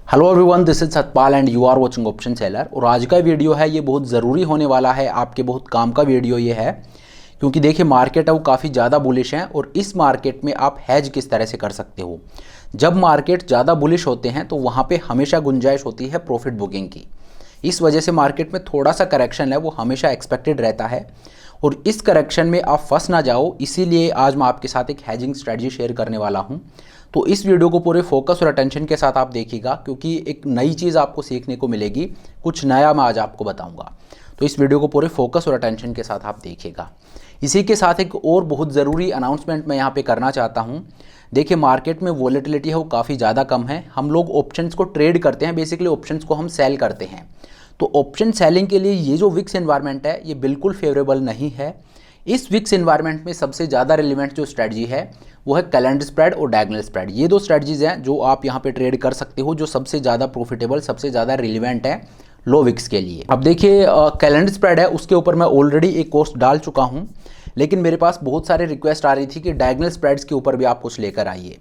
Hello everyone, this is Satpal and you are watching Option Seller. और आज का video है ये बहुत ज़रूरी होने वाला है, आपके बहुत काम का वीडियो ये है, क्योंकि देखिए मार्केट है वो काफ़ी ज़्यादा बुलिश है और इस मार्केट में आप हैज किस तरह से कर सकते हो। जब मार्केट ज़्यादा बुलिश होते हैं तो वहाँ पे हमेशा गुंजाइश होती है प्रॉफिट बुकिंग की। इस वजह से मार्केट में थोड़ा सा करेक्शन है वो हमेशा एक्सपेक्टेड रहता है और इस करेक्शन में आप फंस ना जाओ, इसीलिए आज मैं आपके साथ एक हैजिंग स्ट्रेटजी शेयर करने वाला हूं। तो इस वीडियो को पूरे फोकस और अटेंशन के साथ आप देखिएगा, क्योंकि एक नई चीज़ आपको सीखने को मिलेगी, कुछ नया मैं आज आपको बताऊंगा। तो इस वीडियो को पूरे फोकस और अटेंशन के साथ आप देखिएगा। इसी के साथ एक और बहुत ज़रूरी अनाउंसमेंट मैं यहाँ पे करना चाहता हूँ। देखिए मार्केट में वॉलेटिलिटी है वो काफ़ी ज़्यादा कम है। हम लोग ऑप्शंस को ट्रेड करते हैं, बेसिकली ऑप्शंस को हम सेल करते हैं। तो ऑप्शन सेलिंग के लिए ये जो विक्स एनवायरनमेंट है ये बिल्कुल फेवरेबल नहीं है। इस विक्स एनवायरनमेंट में सबसे ज़्यादा रिलेवेंट जो स्ट्रेटजी है वो है कैलेंडर स्प्रेड और डायगोनल स्प्रेड। ये दो स्ट्रेटजीज हैं जो आप यहाँ पे ट्रेड कर सकते हो, जो सबसे ज़्यादा प्रॉफिटेबल, सबसे ज़्यादा रिलेवेंट है लो विक्स के लिए। अब देखिए कैलेंडर स्प्रेड है उसके ऊपर मैं ऑलरेडी एक कोर्स डाल चुका हूँ, लेकिन मेरे पास बहुत सारे रिक्वेस्ट आ रही थी कि डायगोनल स्प्रेड्स के ऊपर भी आप कुछ लेकर आइए।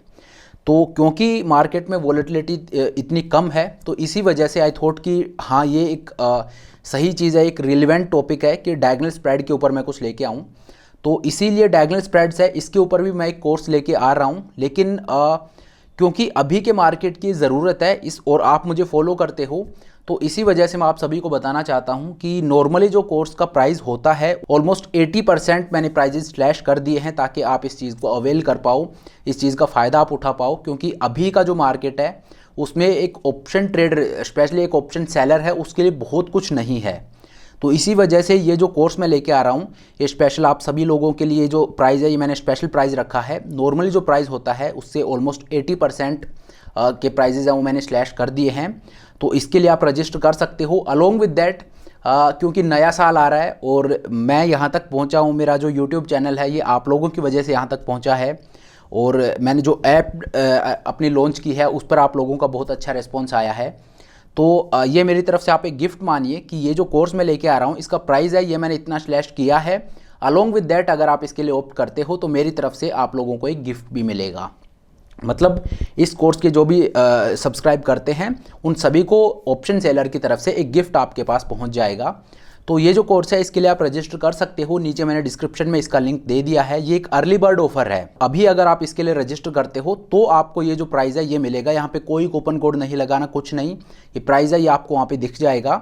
तो क्योंकि मार्केट में वॉलेटिलिटी इतनी कम है तो इसी वजह से आई थॉट कि हाँ ये एक सही चीज़ है, एक रिलेवेंट टॉपिक है कि डायगोनल स्प्रेड के ऊपर मैं कुछ लेके आऊँ। तो इसीलिए डायगोनल स्प्रेड्स है इसके ऊपर भी मैं एक कोर्स लेके आ रहा हूँ, लेकिन क्योंकि अभी के मार्केट की ज़रूरत है इस, और आप मुझे फॉलो करते हो, तो इसी वजह से मैं आप सभी को बताना चाहता हूं कि नॉर्मली जो कोर्स का प्राइस होता है ऑलमोस्ट 80% मैंने प्राइजेस स्लैश कर दिए हैं ताकि आप इस चीज़ को अवेल कर पाओ, इस चीज़ का फ़ायदा आप उठा पाओ। क्योंकि अभी का जो मार्केट है उसमें एक ऑप्शन ट्रेडर, स्पेशली एक ऑप्शन सेलर है, उसके लिए बहुत कुछ नहीं है। तो इसी वजह से ये जो कोर्स मैं लेके आ रहा हूँ ये स्पेशल आप सभी लोगों के लिए जो प्राइस है ये मैंने स्पेशल प्राइस रखा है। नॉर्मली जो प्राइस होता है उससे ऑलमोस्ट 80% के प्राइजेज हैं वो मैंने स्लैश कर दिए हैं। तो इसके लिए आप रजिस्टर कर सकते हो। अलोंग विद दैट क्योंकि नया साल आ रहा है और मैं यहाँ तक पहुँचा हूँ, मेरा जो यूट्यूब चैनल है ये आप लोगों की वजह से यहाँ तक पहुँचा है, और मैंने जो ऐप अपनी लॉन्च की है उस पर आप लोगों का बहुत अच्छा रिस्पॉन्स आया है। तो ये मेरी तरफ से आप एक गिफ्ट मानिए कि ये जो कोर्स मैं लेके आ रहा हूँ इसका प्राइस है ये मैंने इतना स्लैश किया है। अलोंग विद दैट अगर आप इसके लिए ऑप्ट करते हो तो मेरी तरफ से आप लोगों को एक गिफ्ट भी मिलेगा। मतलब इस कोर्स के जो भी सब्सक्राइब करते हैं उन सभी को ऑप्शन सेलर की तरफ से एक गिफ्ट आपके पास पहुंच जाएगा। तो ये जो कोर्स है इसके लिए आप रजिस्टर कर सकते हो, नीचे मैंने डिस्क्रिप्शन में इसका लिंक दे दिया है। ये एक अर्ली बर्ड ऑफर है, अभी अगर आप इसके लिए रजिस्टर करते हो तो आपको ये जो प्राइस है ये मिलेगा। यहाँ पे कोई कूपन कोड नहीं लगाना, कुछ नहीं, ये प्राइस है ये आपको वहाँ पे दिख जाएगा।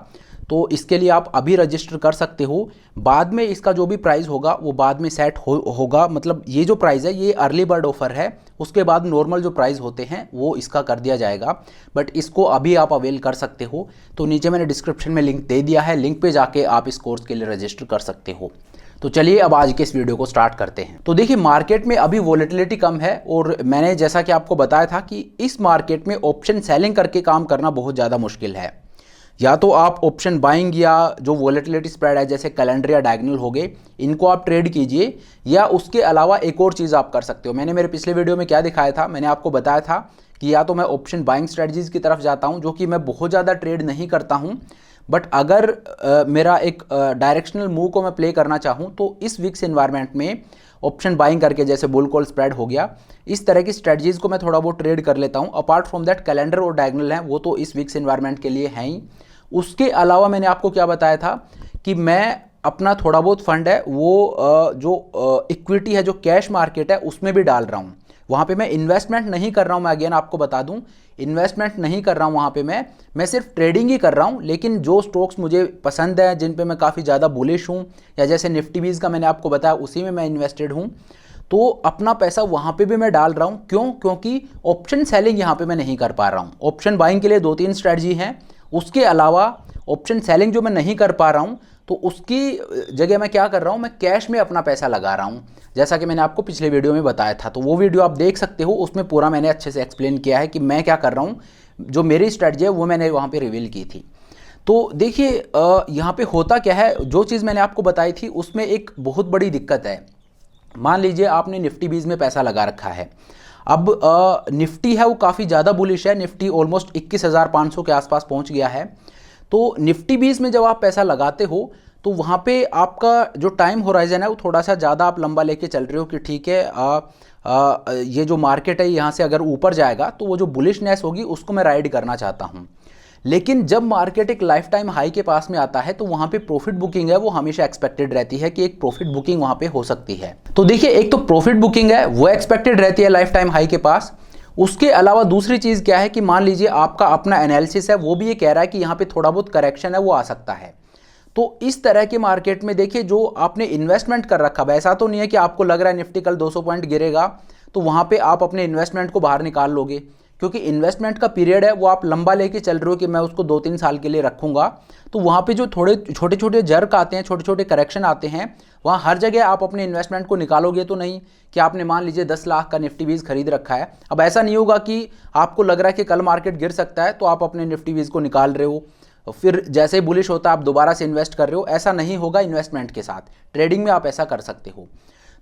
तो इसके लिए आप अभी रजिस्टर कर सकते हो। बाद में इसका जो भी प्राइस होगा वो बाद में सेट होगा। मतलब ये जो प्राइस है ये अर्ली बर्ड ऑफर है, उसके बाद नॉर्मल जो प्राइस होते हैं वो इसका कर दिया जाएगा, बट इसको अभी आप अवेल कर सकते हो। तो नीचे मैंने डिस्क्रिप्शन में लिंक दे दिया है, लिंक पे जाके आप इस कोर्स के लिए रजिस्टर कर सकते हो। तो चलिए अब आज के इस वीडियो को स्टार्ट करते हैं। तो देखिए मार्केट में अभी वॉलेटिलिटी कम है और मैंने जैसा कि आपको बताया था कि इस मार्केट में ऑप्शन सेलिंग करके काम करना बहुत ज़्यादा मुश्किल है। या तो आप ऑप्शन बाइंग या जो वॉलेटिलिटी स्प्रेड है जैसे कैलेंडर या डायगोनल हो गए इनको आप ट्रेड कीजिए, या उसके अलावा एक और चीज़ आप कर सकते हो। मैंने मेरे पिछले वीडियो में क्या दिखाया था, मैंने आपको बताया था कि या तो मैं ऑप्शन बाइंग स्ट्रेटजीज की तरफ जाता हूं, जो कि मैं बहुत ज़्यादा ट्रेड नहीं करता हूं, बट अगर मेरा एक डायरेक्शनल मूव को मैं प्ले करना चाहूँ तो इस विक्स एनवायरनमेंट में ऑप्शन बाइंग करके, जैसे बुल कॉल स्प्रेड हो गया, इस तरह की स्ट्रेटजीज को मैं थोड़ा बहुत ट्रेड कर लेता हूँ। अपार्ट फ्रॉम दैट कैलेंडर और डायगोनल हैं वो तो इस विक्स एनवायरनमेंट के लिए हैं ही। उसके अलावा मैंने आपको क्या बताया था कि मैं अपना थोड़ा बहुत फंड है वो जो इक्विटी है, जो कैश मार्केट है उसमें भी डाल रहा हूँ। वहाँ पे मैं इन्वेस्टमेंट नहीं कर रहा हूँ, मैं अगेन आपको बता दूँ इन्वेस्टमेंट नहीं कर रहा हूँ वहाँ पे मैं सिर्फ ट्रेडिंग ही कर रहा हूँ। लेकिन जो स्टॉक्स मुझे पसंद है, जिन पे मैं काफ़ी ज़्यादा बुलिश हूँ, या जैसे निफ्टी बीज का मैंने आपको बताया उसी में मैं इन्वेस्टेड हूँ, तो अपना पैसा वहाँ पे भी मैं डाल रहा हूँ। क्यों? क्योंकि ऑप्शन सेलिंग यहाँ पे मैं नहीं कर पा रहा हूँ। ऑप्शन बाइंग के लिए 2-3 स्ट्रैटेजी हैं, उसके अलावा ऑप्शन सेलिंग जो मैं नहीं कर पा रहा हूँ तो उसकी जगह मैं क्या कर रहा हूँ, मैं कैश में अपना पैसा लगा रहा हूँ, जैसा कि मैंने आपको पिछले वीडियो में बताया था। तो वो वीडियो आप देख सकते हो, उसमें पूरा मैंने अच्छे से एक्सप्लेन किया है कि मैं क्या कर रहा हूँ, जो मेरी स्ट्रैटेजी है वो मैंने वहाँ पे रिवील की थी। तो देखिए यहाँ पे होता क्या है, जो चीज़ मैंने आपको बताई थी उसमें एक बहुत बड़ी दिक्कत है। मान लीजिए आपने निफ्टी बीज में पैसा लगा रखा है, अब निफ्टी है वो काफ़ी ज़्यादा बुलिश है, निफ्टी ऑलमोस्ट 21,500 के आसपास पहुँच गया है। तो निफ्टी बीज में जब आप पैसा लगाते हो तो वहाँ पे आपका जो टाइम होराइजन है वो थोड़ा सा ज़्यादा आप लंबा लेके चल रहे हो कि ठीक है ये जो मार्केट है यहाँ से अगर ऊपर जाएगा तो वो जो बुलिशनेस होगी उसको मैं राइड करना चाहता हूँ। लेकिन जब मार्केट एक लाइफ टाइम हाई के पास में आता है तो वहाँ पे प्रॉफिट बुकिंग है वो हमेशा एक्सपेक्टेड रहती है कि एक प्रॉफिट बुकिंग वहाँ पे हो सकती है। तो देखिए, एक तो प्रॉफिट बुकिंग है वो एक्सपेक्टेड रहती है लाइफ टाइम हाई के पास। उसके अलावा दूसरी चीज़ क्या है कि मान लीजिए आपका अपना एनालिसिस है वो भी ये कह रहा है कि यहाँ पे थोड़ा बहुत करेक्शन है वो आ सकता है। तो इस तरह के मार्केट में देखिए, जो आपने इन्वेस्टमेंट कर रखा है, ऐसा तो नहीं है कि आपको लग रहा है निफ्टी कल 200 पॉइंट गिरेगा तो वहाँ पे आप अपने इन्वेस्टमेंट को बाहर निकाल लोगे, क्योंकि इन्वेस्टमेंट का पीरियड है वो आप लंबा लेके चल रहे हो कि मैं उसको 2-3 साल के लिए रखूंगा। तो वहाँ पे जो थोड़े छोटे छोटे जर्क आते हैं, छोटे छोटे करेक्शन आते हैं, वहाँ हर जगह आप अपने इन्वेस्टमेंट को निकालोगे तो नहीं कि आपने मान लीजिए 10 लाख का निफ्टी बीज खरीद रखा है। अब ऐसा नहीं होगा कि आपको लग रहा है कि कल मार्केट गिर सकता है तो आप अपने निफ्टी बीज को निकाल रहे हो, फिर जैसे ही बुलिश होता है आप दोबारा से इन्वेस्ट कर रहे हो। ऐसा नहीं होगा इन्वेस्टमेंट के साथ। ट्रेडिंग में आप ऐसा कर सकते हो।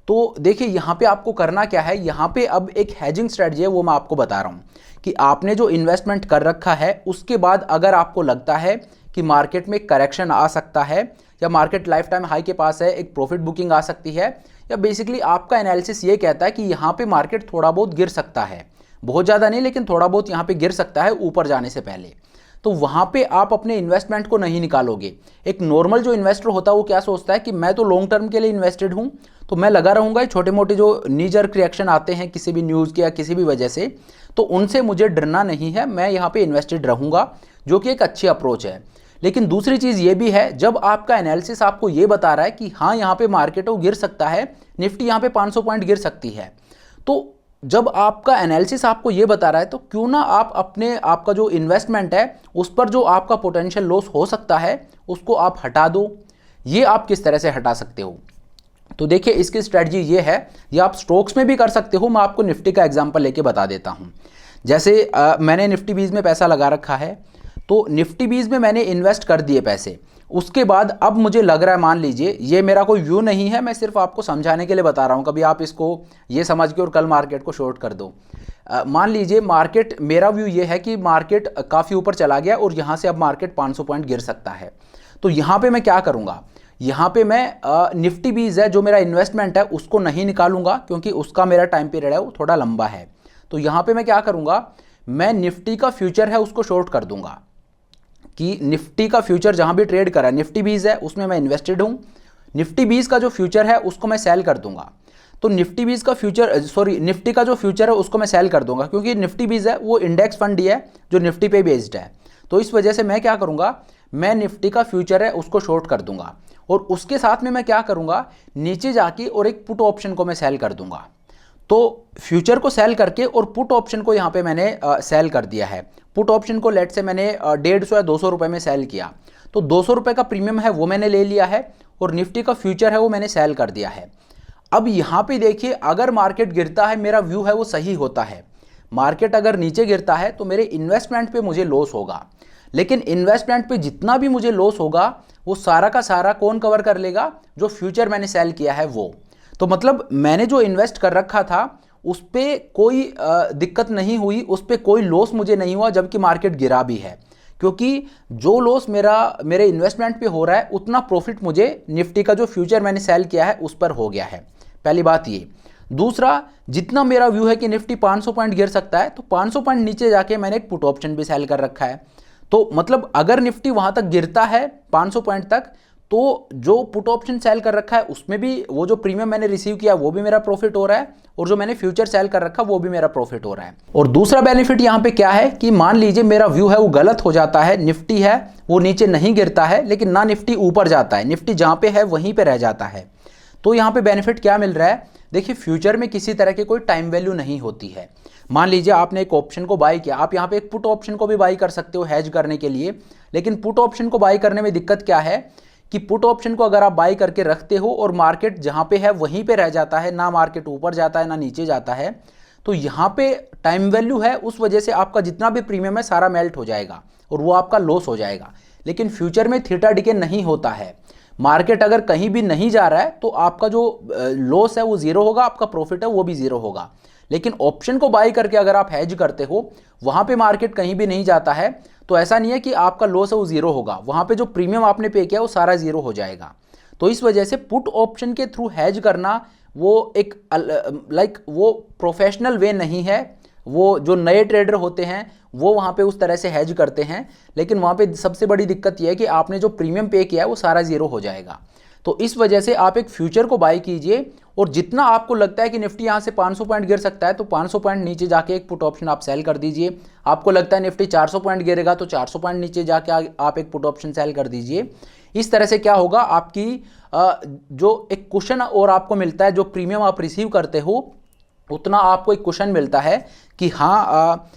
तो देखिए, यहाँ पे आपको करना क्या है, यहाँ पे अब एक हेजिंग स्ट्रेटजी है वो मैं आपको बता रहा हूँ कि आपने जो इन्वेस्टमेंट कर रखा है उसके बाद अगर आपको लगता है कि मार्केट में करेक्शन आ सकता है या मार्केट लाइफ टाइम हाई के पास है, एक प्रॉफिट बुकिंग आ सकती है, या बेसिकली आपका एनालिसिस ये कहता है कि यहाँ पे मार्केट थोड़ा बहुत गिर सकता है, बहुत ज़्यादा नहीं लेकिन थोड़ा बहुत यहाँ पे गिर सकता है ऊपर जाने से पहले, तो वहाँ पे आप अपने इन्वेस्टमेंट को नहीं निकालोगे। एक नॉर्मल जो इन्वेस्टर होता है वो क्या सोचता है कि मैं तो लॉन्ग टर्म के लिए इन्वेस्टेड हूँ तो मैं लगा रहूँगा। छोटे मोटे जो नी जर्क रिएक्शन आते हैं किसी भी न्यूज़ के या किसी भी वजह से, तो उनसे मुझे डरना नहीं है, मैं यहाँ पे इन्वेस्टेड रहूँगा, जो कि एक अच्छी अप्रोच है। लेकिन दूसरी चीज़ ये भी है, जब आपका एनालिसिस आपको ये बता रहा है कि हाँ यहाँ पे मार्केट वो गिर सकता है, निफ्टी यहाँ पे 500 पॉइंट गिर सकती है, तो जब आपका एनालिसिस आपको ये बता रहा है तो क्यों ना आप अपने आपका जो इन्वेस्टमेंट है उस पर जो आपका पोटेंशियल लॉस हो सकता है उसको आप हटा दो। ये आप किस तरह से हटा सकते हो, तो देखिए इसकी स्ट्रेटजी ये है, ये आप स्टॉक्स में भी कर सकते हो। मैं आपको निफ्टी का एग्जांपल लेके बता देता हूँ। जैसे मैंने निफ्टी बीज में पैसा लगा रखा है, तो निफ्टी बीज में मैंने इन्वेस्ट कर दिए पैसे। उसके बाद अब मुझे लग रहा है, मान लीजिए ये मेरा कोई व्यू नहीं है, मैं सिर्फ आपको समझाने के लिए बता रहा हूँ, कभी आप इसको ये समझ के और कल मार्केट को शॉर्ट कर दो। मान लीजिए मार्केट, मेरा व्यू ये है कि मार्केट काफ़ी ऊपर चला गया और यहाँ से अब मार्केट 500 पॉइंट गिर सकता है। तो यहाँ पे मैं क्या करूँगा, यहाँ पे मैं निफ्टी बीज है जो मेरा इन्वेस्टमेंट है उसको नहीं निकालूंगा, क्योंकि उसका मेरा टाइम पीरियड है वो थोड़ा लंबा है। तो यहाँ पे मैं क्या करूँगा, मैं निफ्टी का फ्यूचर है उसको शॉर्ट कर दूंगा कि निफ्टी का फ्यूचर जहाँ भी ट्रेड करा, निफ्टी बीज है उसमें मैं इन्वेस्टेड हूँ, निफ्टी बीज का जो फ्यूचर है उसको मैं सेल कर दूंगा। तो निफ्टी बीज का फ्यूचर, निफ्टी का जो फ्यूचर है उसको मैं सेल कर दूंगा, क्योंकि निफ्टी बीज है वो इंडेक्स फंड ही है जो निफ्टी पे बेस्ड है। तो इस वजह से मैं क्या करूँगा, मैं निफ्टी का फ्यूचर है उसको शॉर्ट कर दूंगा, और उसके साथ में मैं क्या करूँगा, नीचे जाके और एक पुट ऑप्शन को मैं सेल कर दूंगा। तो फ्यूचर को सेल करके और पुट ऑप्शन को यहाँ पे मैंने सेल कर दिया है। पुट ऑप्शन को लेट से मैंने 150 या 200 रुपये में सेल किया, तो 200 रुपये का प्रीमियम है वो मैंने ले लिया है, और निफ्टी का फ्यूचर है वो मैंने सेल कर दिया है। अब यहाँ पे देखिए, अगर मार्केट गिरता है, मेरा व्यू है वो सही होता है, मार्केट अगर नीचे गिरता है तो मेरे इन्वेस्टमेंट पे मुझे लॉस होगा, लेकिन इन्वेस्टमेंट पे जितना भी मुझे लॉस होगा वो सारा का सारा कौन कवर कर लेगा, जो फ्यूचर मैंने सेल किया है वो। तो मतलब मैंने जो इन्वेस्ट कर रखा था उस पर कोई दिक्कत नहीं हुई, उस पर कोई लॉस मुझे नहीं हुआ, जबकि मार्केट गिरा भी है, क्योंकि जो लॉस मेरे इन्वेस्टमेंट पे हो रहा है उतना प्रॉफिट मुझे निफ्टी का जो फ्यूचर मैंने सेल किया है उस पर हो गया है। पहली बात ये। दूसरा, जितना मेरा व्यू है कि निफ्टी 500 पॉइंट गिर सकता है, तो 500 पॉइंट नीचे जाके मैंने एक पुट ऑप्शन भी सेल कर रखा है। तो मतलब अगर निफ्टी वहां तक गिरता है 500 पॉइंट तक, तो जो पुट ऑप्शन सेल कर रखा है उसमें भी वो जो प्रीमियम मैंने रिसीव किया वो भी मेरा प्रॉफिट हो रहा है, और जो मैंने फ्यूचर सेल कर रखा वो भी मेरा प्रॉफिट हो रहा है। और दूसरा बेनिफिट यहाँ पे क्या है कि मान लीजिए मेरा व्यू है वो गलत हो जाता है, निफ्टी है वो नीचे नहीं गिरता है, लेकिन ना निफ्टी ऊपर जाता है, निफ्टी जहाँ पे है वहीं पे रह जाता है। तो यहाँ पे बेनिफिट क्या मिल रहा है, देखिए फ्यूचर में किसी तरह की कोई टाइम वैल्यू नहीं होती है। मान लीजिए आपने एक ऑप्शन को बाय किया, आप यहाँ पे एक पुट ऑप्शन को भी बाय कर सकते हो हेज करने के लिए, लेकिन पुट ऑप्शन को बाय करने में दिक्कत क्या है कि पुट ऑप्शन को अगर आप बाय करके रखते हो और मार्केट जहाँ पे है वहीं पे रह जाता है, ना मार्केट ऊपर जाता है ना नीचे जाता है, तो यहाँ पे टाइम वैल्यू है, उस वजह से आपका जितना भी प्रीमियम है सारा मेल्ट हो जाएगा और वो आपका लॉस हो जाएगा। लेकिन फ्यूचर में थीटा डिके नहीं होता है, मार्केट अगर कहीं भी नहीं जा रहा है तो आपका जो लॉस है वो जीरो होगा, आपका प्रॉफिट है वो भी जीरो होगा। लेकिन ऑप्शन को बाय करके अगर आप हेज करते हो, वहां पे मार्केट कहीं भी नहीं जाता है, तो ऐसा नहीं है कि आपका लॉस है वो ज़ीरो होगा, वहाँ पे जो प्रीमियम आपने पे किया वो सारा ज़ीरो हो जाएगा। तो इस वजह से पुट ऑप्शन के थ्रू हैज करना वो एक वो प्रोफेशनल वे नहीं है। वो जो नए ट्रेडर होते हैं वो वहाँ पे उस तरह से हैज करते हैं, लेकिन वहाँ पे सबसे बड़ी दिक्कत यह है कि आपने जो प्रीमियम पे किया है वो सारा ज़ीरो हो जाएगा। तो इस वजह से आप एक फ्यूचर को बाय कीजिए, और जितना आपको लगता है कि निफ्टी यहाँ से 500 पॉइंट गिर सकता है तो 500 पॉइंट नीचे जाके एक पुट ऑप्शन आप सेल कर दीजिए। आपको लगता है निफ्टी 400 पॉइंट गिरेगा तो 400 पॉइंट नीचे जाके आप एक पुट ऑप्शन सेल कर दीजिए। इस तरह से क्या होगा, आपकी जो एक कुशन और आपको मिलता है, जो प्रीमियम आप रिसीव करते हो उतना आपको एक कुशन मिलता है कि हाँ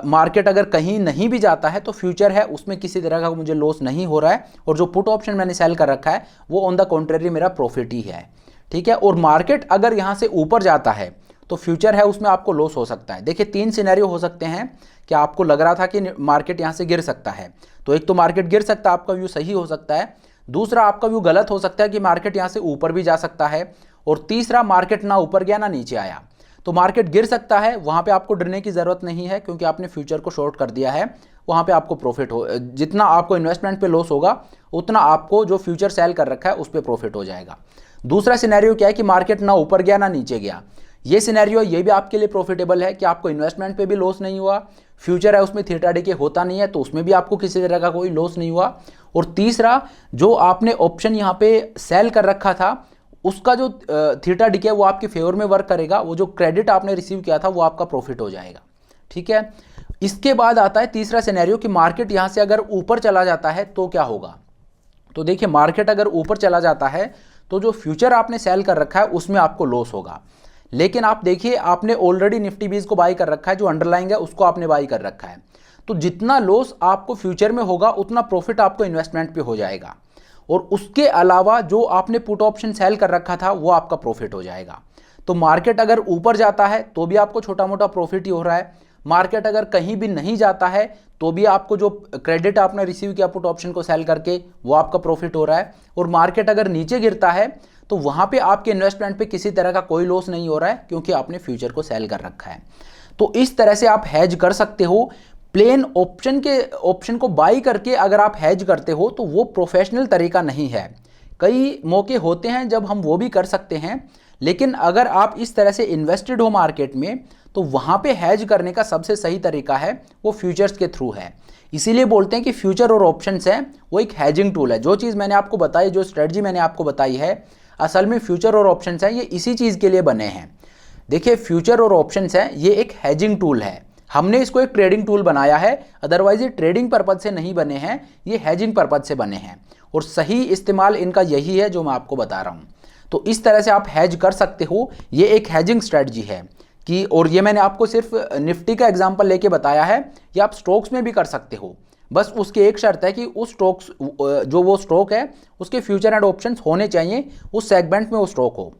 मार्केट अगर कहीं नहीं भी जाता है तो फ्यूचर है उसमें किसी तरह का मुझे लॉस नहीं हो रहा है, और जो पुट ऑप्शन मैंने सेल कर रखा है वो ऑन द कॉन्ट्रेरी मेरा प्रॉफिट ही है। ठीक है, और मार्केट अगर यहाँ से ऊपर जाता है तो फ्यूचर है उसमें आपको लॉस हो सकता है। देखिए 3 सिनेरियो हो सकते हैं कि आपको लग रहा था कि मार्केट यहाँ से गिर सकता है, तो एक तो मार्केट गिर सकता है, आपका व्यू सही हो सकता है। दूसरा आपका व्यू गलत हो सकता है कि मार्केट यहाँ से ऊपर भी जा सकता है। और तीसरा मार्केट ना ऊपर गया ना नीचे आया, तो मार्केट गिर सकता है, वहाँ पे आपको डरने की ज़रूरत नहीं है क्योंकि आपने फ्यूचर को शॉर्ट कर दिया है। वहाँ पे आपको प्रॉफिट हो, जितना आपको इन्वेस्टमेंट पे लॉस होगा उतना आपको जो फ्यूचर सेल कर रखा है उस पर प्रॉफिट हो जाएगा। दूसरा सिनेरियो क्या है कि मार्केट ना ऊपर गया ना नीचे गया, ये सिनेरियो ये भी आपके लिए प्रॉफिटेबल है कि आपको इन्वेस्टमेंट पे भी लॉस नहीं हुआ, फ्यूचर है उसमें थीटा डीके होता नहीं है तो उसमें भी आपको किसी तरह का कोई लॉस नहीं हुआ। और तीसरा जो आपने ऑप्शन यहाँ पे सेल कर रखा था उसका जो थीटा डीके वो आपके फेवर में वर्क करेगा, वो जो क्रेडिट आपने रिसीव किया था वो आपका प्रॉफिट हो जाएगा। ठीक है, इसके बाद आता है तीसरा सिनेरियो कि मार्केट यहाँ से अगर ऊपर चला जाता है तो क्या होगा। तो देखिए मार्केट अगर ऊपर चला जाता है तो जो फ्यूचर आपने सेल कर रखा है उसमें आपको लॉस होगा, लेकिन आप देखिए आपने ऑलरेडी निफ्टी 20 को बाई कर रखा है, जो अंडरलाइंग है उसको आपने बाई कर रखा है, तो जितना लॉस आपको फ्यूचर में होगा उतना प्रॉफिट आपको इन्वेस्टमेंट पे हो जाएगा, और उसके अलावा जो आपने पुट ऑप्शन सेल कर रखा था वो आपका प्रॉफिट हो जाएगा। तो मार्केट अगर ऊपर जाता है तो भी आपको छोटा मोटा प्रॉफिट ही हो रहा है, मार्केट अगर कहीं भी नहीं जाता है तो भी आपको जो क्रेडिट आपने रिसीव किया पुट ऑप्शन को सेल करके वो आपका प्रॉफिट हो रहा है, और मार्केट अगर नीचे गिरता है तो वहाँ पे आपके इन्वेस्टमेंट पे किसी तरह का कोई लॉस नहीं हो रहा है क्योंकि आपने फ्यूचर को सेल कर रखा है। तो इस तरह से आप हैज कर सकते हो। प्लेन ऑप्शन को बाई करके अगर आप हैज करते हो तो वो प्रोफेशनल तरीका नहीं है। कई मौके होते हैं जब हम वो भी कर सकते हैं, लेकिन अगर आप इस तरह से इन्वेस्टेड हो मार्केट में तो वहाँ पे हैज करने का सबसे सही तरीका है वो फ्यूचर्स के थ्रू है। इसीलिए बोलते हैं कि फ्यूचर और ऑप्शंस हैं वो एक हैजिंग टूल है। जो चीज़ मैंने आपको बताई, जो स्ट्रेटजी मैंने आपको बताई है, असल में फ्यूचर और ऑप्शंस हैं ये इसी चीज़ के लिए बने हैं। देखिए फ्यूचर और ऑप्शंस हैं ये एक हैजिंग टूल है, हमने इसको एक ट्रेडिंग टूल बनाया है, अदरवाइज ये ट्रेडिंग पर्पज से नहीं बने हैं, ये हैजिंग पर्पज से बने हैं, और सही इस्तेमाल इनका यही है जो मैं आपको बता रहा हूँ। तो इस तरह से आप हैज कर सकते हो, ये एक हैजिंग स्ट्रेटजी है कि, और ये मैंने आपको सिर्फ निफ्टी का एग्जांपल लेके बताया है, ये आप स्टॉक्स में भी कर सकते हो। बस उसकी एक शर्त है कि उस स्टॉक्स जो वो स्टॉक है उसके फ्यूचर एंड ऑप्शंस होने चाहिए, उस सेगमेंट में वो स्टॉक हो।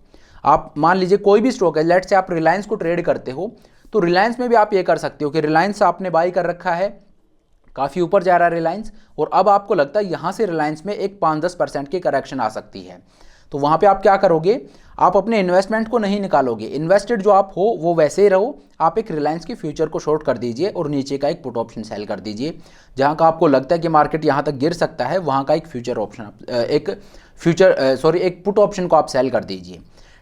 आप मान लीजिए कोई भी स्टॉक है, लेट से आप रिलायंस को ट्रेड करते हो तो रिलायंस में भी आप ये कर सकते हो कि रिलायंस आपने बाई कर रखा है, काफ़ी ऊपर जा रहा है रिलायंस, और अब आपको लगता है यहाँ से रिलायंस में एक 5-10% की करेक्शन आ सकती है, तो वहाँ पे आप क्या करोगे, आप अपने इन्वेस्टमेंट को नहीं निकालोगे, इन्वेस्टेड जो आप हो वो वैसे ही रहो, आप एक रिलायंस के फ्यूचर को शॉर्ट कर दीजिए और नीचे का एक पुट ऑप्शन सेल कर दीजिए। जहाँ का आपको लगता है कि मार्केट यहाँ तक गिर सकता है वहाँ का एक फ्यूचर ऑप्शन एक पुट ऑप्शन को आप सेल कर दीजिए।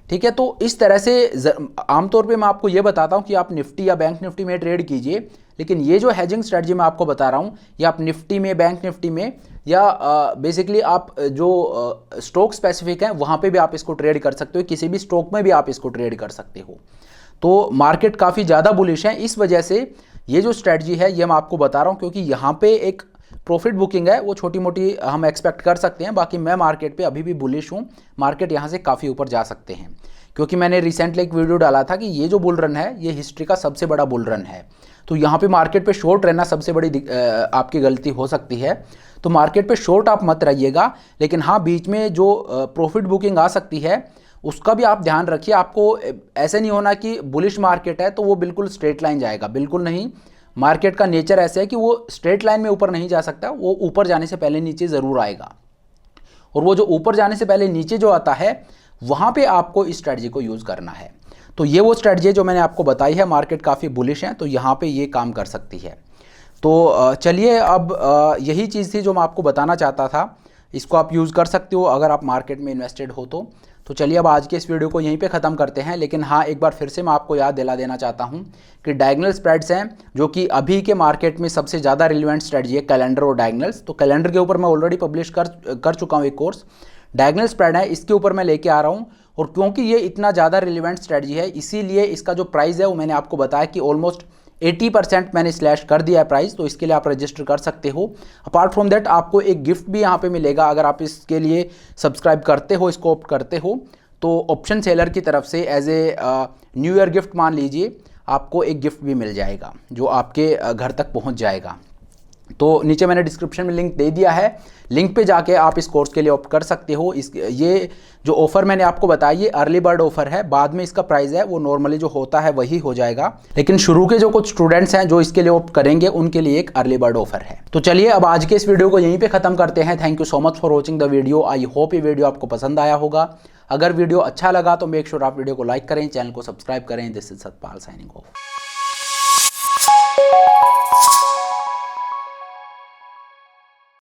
ठीक है, तो इस तरह से आमतौर पे मैं आपको ये बताता हूँ कि आप निफ्टी या बैंक निफ्टी में ट्रेड कीजिए, लेकिन ये जो हैजिंग स्ट्रेटजी मैं आपको बता रहा हूँ ये आप निफ्टी में, बैंक निफ्टी में, या बेसिकली आप जो स्टॉक स्पेसिफिक हैं वहाँ पे भी आप इसको ट्रेड कर सकते हो, किसी भी स्टॉक में भी आप इसको ट्रेड कर सकते हो। तो मार्केट काफ़ी ज़्यादा बुलिश है, इस वजह से ये जो स्ट्रेटजी है ये मैं आपको बता रहा हूँ, क्योंकि यहाँ पे एक प्रॉफिट बुकिंग है वो छोटी मोटी हम एक्सपेक्ट कर सकते हैं। बाकी मैं मार्केट पे अभी भी बुलिश हूँ, मार्केट यहाँ से काफ़ी ऊपर जा सकते हैं, क्योंकि मैंने रिसेंटली एक वीडियो डाला था कि ये जो बुल रन है ये हिस्ट्री का सबसे बड़ा बुल रन है। तो यहाँ पे मार्केट पे शॉर्ट रहना सबसे बड़ी आपकी गलती हो सकती है, तो मार्केट पे शॉर्ट आप मत रहिएगा, लेकिन हाँ बीच में जो प्रॉफिट बुकिंग आ सकती है उसका भी आप ध्यान रखिए। आपको ऐसे नहीं होना कि बुलिश मार्केट है तो वो बिल्कुल स्ट्रेट लाइन जाएगा, बिल्कुल नहीं। मार्केट का नेचर ऐसा है कि वो स्ट्रेट लाइन में ऊपर नहीं जा सकता, वो ऊपर जाने से पहले नीचे ज़रूर आएगा, और वो जो ऊपर जाने से पहले नीचे जो आता है वहाँ पे आपको इस स्ट्रेटजी को यूज़ करना है। तो ये वो स्ट्रेटजी है जो मैंने आपको बताई है, मार्केट काफ़ी बुलिश है तो यहाँ पे ये काम कर सकती है। तो चलिए अब यही चीज़ थी जो मैं आपको बताना चाहता था। इसको आप यूज़ कर सकते हो अगर आप मार्केट में इन्वेस्टेड हो तो चलिए अब आज के इस वीडियो को यहीं पे ख़त्म करते हैं। लेकिन हाँ, एक बार फिर से मैं आपको याद दिला देना चाहता हूँ कि डायगोनल स्प्रेड्स हैं जो कि अभी के मार्केट में सबसे ज़्यादा रिलेवेंट स्ट्रेटजी है, कैलेंडर और डायगोनल्स। तो कैलेंडर के ऊपर मैं ऑलरेडी पब्लिश कर चुका हूँ एक कोर्स। डायगोनल स्प्रेड है, इसके ऊपर मैं लेके आ रहा हूँ, और क्योंकि ये इतना ज़्यादा रिलेवेंट स्ट्रेटजी है इसीलिए इसका जो प्राइस है वो मैंने आपको बताया कि ऑलमोस्ट 80% मैंने स्लैश कर दिया है प्राइस। तो इसके लिए आप रजिस्टर कर सकते हो। अपार्ट फ्रॉम दैट आपको एक गिफ्ट भी यहाँ पे मिलेगा अगर आप इसके लिए सब्सक्राइब करते हो, इसको ऑप्ट करते हो। तो ऑप्शन सेलर की तरफ से as a New Year gift मान लीजिए आपको एक गिफ्ट भी मिल जाएगा जो आपके घर तक पहुँच जाएगा। तो नीचे मैंने डिस्क्रिप्शन में लिंक दे दिया है, लिंक पे जाके आप इस कोर्स के लिए ऑप्ट कर सकते हो। ये जो ऑफ़र मैंने आपको बताया ये अर्ली बर्ड ऑफ़र है, बाद में इसका प्राइस है वो नॉर्मली जो होता है वही हो जाएगा। लेकिन शुरू के जो कुछ स्टूडेंट्स हैं जो इसके लिए ऑप्ट करेंगे उनके लिए एक अर्ली बर्ड ऑफ़र है। तो चलिए अब आज के इस वीडियो को यहीं पर ख़त्म करते हैं। Thank you so much for watching the video. I hope ये वीडियो आपको पसंद आया होगा। अगर वीडियो अच्छा लगा तो मेक श्योर आप वीडियो को लाइक करें, चैनल को सब्सक्राइब करें। This is Satpal signing off.